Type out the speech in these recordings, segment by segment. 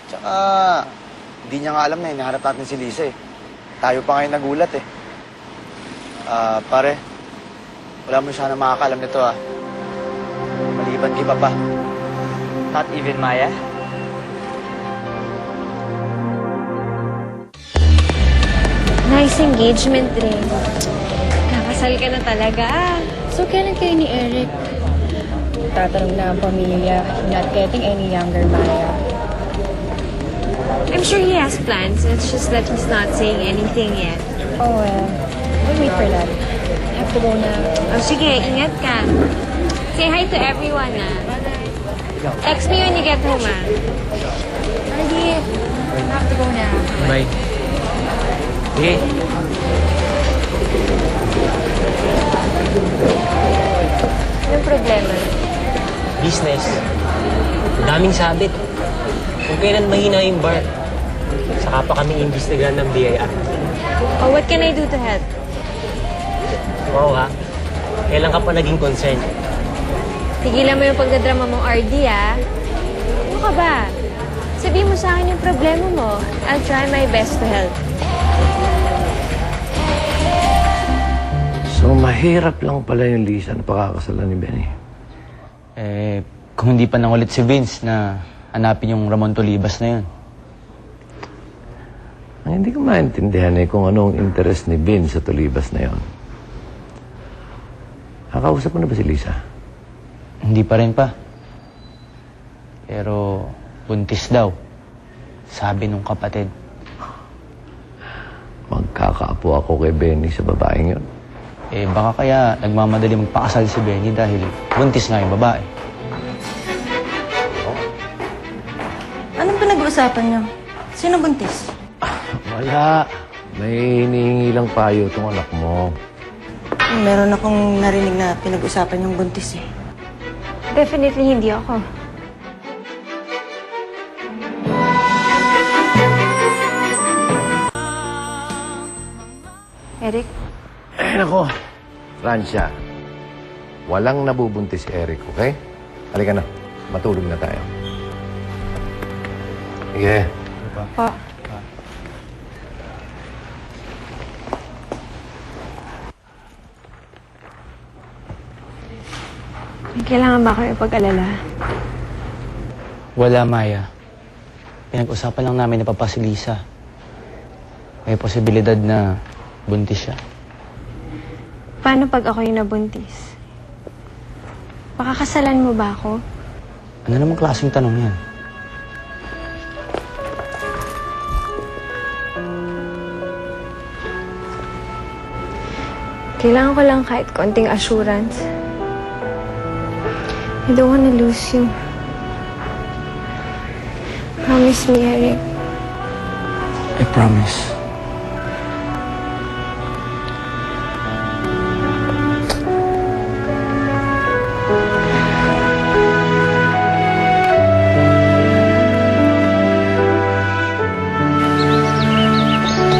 Tsaka, hindi niya nga alam na hinaharap natin si Lisa eh. Tayo pa ngayon nagulat eh. Pare, wala mo sana makakaalam nito ah. Maliban kay Papa. Not even Maya? Nice engagement ring. Kakasal ka na talaga. So, kailan kayo ni Eric? Tatanong na ang pamilya, not getting any younger, Maya. I'm sure he has plans. It's just that he's not saying anything yet. Oh, well, we'll wait for that. I have to go na. Oh, sige, ingat ka. Say hi to everyone, ah. Text me when you get home, ah. Ardy, I have to go na. Bye. Sige. Anong problema? Business. Daming sabit. Kung kailan mahina yung bar, saka pa kami imbestigahan ng BIR. Oh, what can I do to help? Wow ha, kailan ka pa naging concern? Tigilan mo yung pagdadrama mong RD, ah. Ano ka ba? Sabihin mo sa akin yung problema mo. I'll try my best to help. So, mahirap lang pala yung Lisa na pakakasalan ni Benny. Kung hindi pa nangulit si Vince na hanapin yung Ramon Tolibas na yun. Ang hindi ko maintindihan kung anong interest ni Vince sa Tolibas na yon. Nakausap mo na ba si Lisa? Hindi pa rin pa. Pero buntis daw. Sabi nung kapatid. Magkakaapo ako kay Benny sa babaeng yon. Baka kaya nagmamadali magpakasal si Benny dahil buntis nga yung babae. Anong pinag-uusapan niyo? Sino buntis? Wala. May hinihingi lang payo itong anak mo. Meron akong narinig na pinag-usapan yung buntis eh. Definitely hindi ako. Eric? Nako. Francia, walang nabubuntis si Eric, okay? Halika na. Matulog na tayo. Sige. Po. May kailangan ba kayo pag-alala? Wala, Maya. Pinag-usapan lang namin na papa si Lisa. May posibilidad na buntis siya. Paano pag ako yung nabuntis? Pakakasalan mo ba ako? Ano namang klaseng tanong yan? Kailangan ko lang kahit konting assurance. I don't wanna lose you. Promise me, Eric. I promise.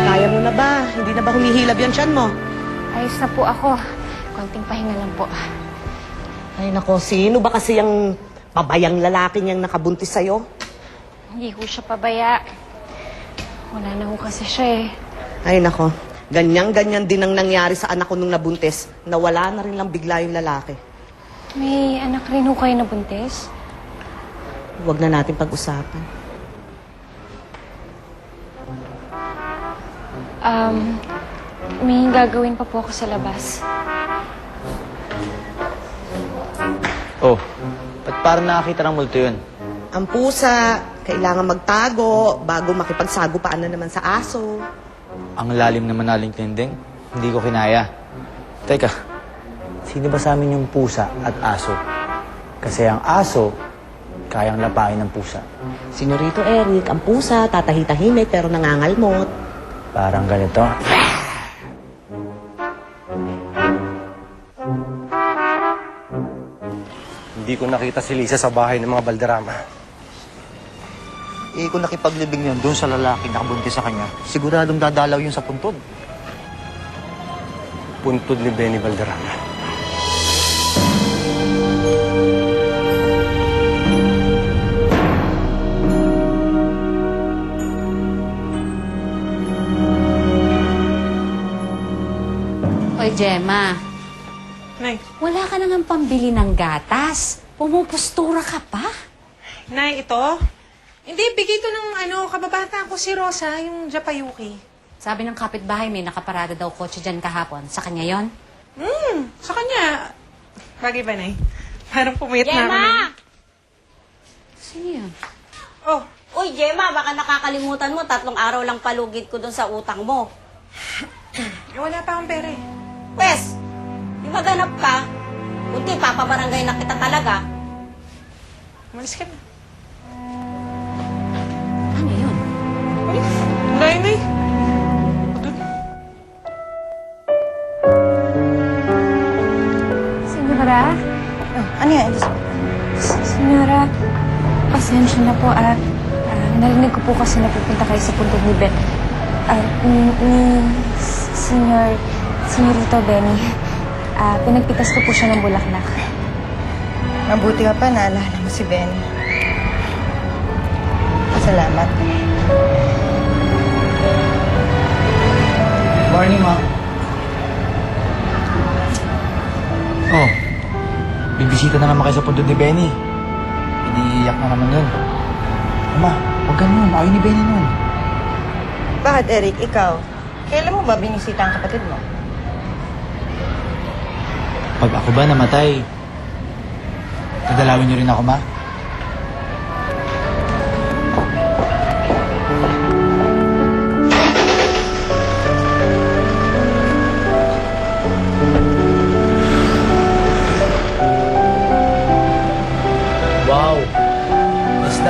Kaya mo na ba? Hindi na ba humihilab yung tiyan mo? Ayos na po ako. Konting pahinga lang po. Ay nako, sino ba kasi yung pabayang lalaki niyang nakabuntis sa'yo? Hindi ko siya pabaya. Wala na ho kasi siya eh. Ay nako, ganyan-ganyan din ang nangyari sa anak ko nung nabuntis. Nawala na rin lang bigla yung lalaki. May anak rin ho kayo na buntis? Huwag na natin pag-usapan. May gagawin pa po ako sa labas. Oh, ba't parang nakakita ng multo yun? Ang pusa, kailangan magtago bago makipagsagupaan na naman sa aso. Ang lalim naman naling tinding. Hindi ko kinaya. Teka, sino ba sa amin yung pusa at aso? Kasi ang aso, kayang lapain ng pusa. Senyorito Eric, ang pusa, tatahi-tahimik pero nangangalmot. Parang ganito. Hindi ko nakita si Lisa sa bahay ng mga Balderrama. Kung nakipaglibing yun doon sa lalaking nakabuntis sa kanya, siguradong dadalaw yun sa puntod. Puntod ni Benny Balderrama. Gemma, Nay, wala ka nang pambili ng gatas. Pumupostura ka pa. Nay, ito? Hindi, bigay to ng kababata ko si Rosa, yung Japayuki. Sabi ng kapitbahay may nakaparada daw kotse dyan kahapon. Sa kanya yon? Sa kanya. Bagay ba, Nay? Parang pumayat na ako. Gemma! Sino yan? Oh, Uy, Gemma, baka nakakalimutan mo, 3 araw lang palugid ko dun sa utang mo. wala pa akong pera eh. Pwes, di maganap ka. Kunti, papabarangay na kita talaga. Umalis ka na. Ano yun? Uy, Nay, Nay. Senyora? Ano yan? Senyora, pasensya na po at narinig ko po kasi napupunta kayo sa puntod ni Ben. Senyorito Benny. Pinagpitas ko po siya ng bulaklak. Mabuti ka pa, naalala mo si Benny. Salamat. Morning, Ma. Oh, bibisita na naman kayo sa puntod ni Benny. Iniiyak na naman yun. Ma, huwag ganun. Ayaw ni Benny nun. Bakit, Eric? Ikaw? Kailan mo ba binisita ang kapatid mo? Pag ako ba namatay, dadalawin niyo rin ako, Ma?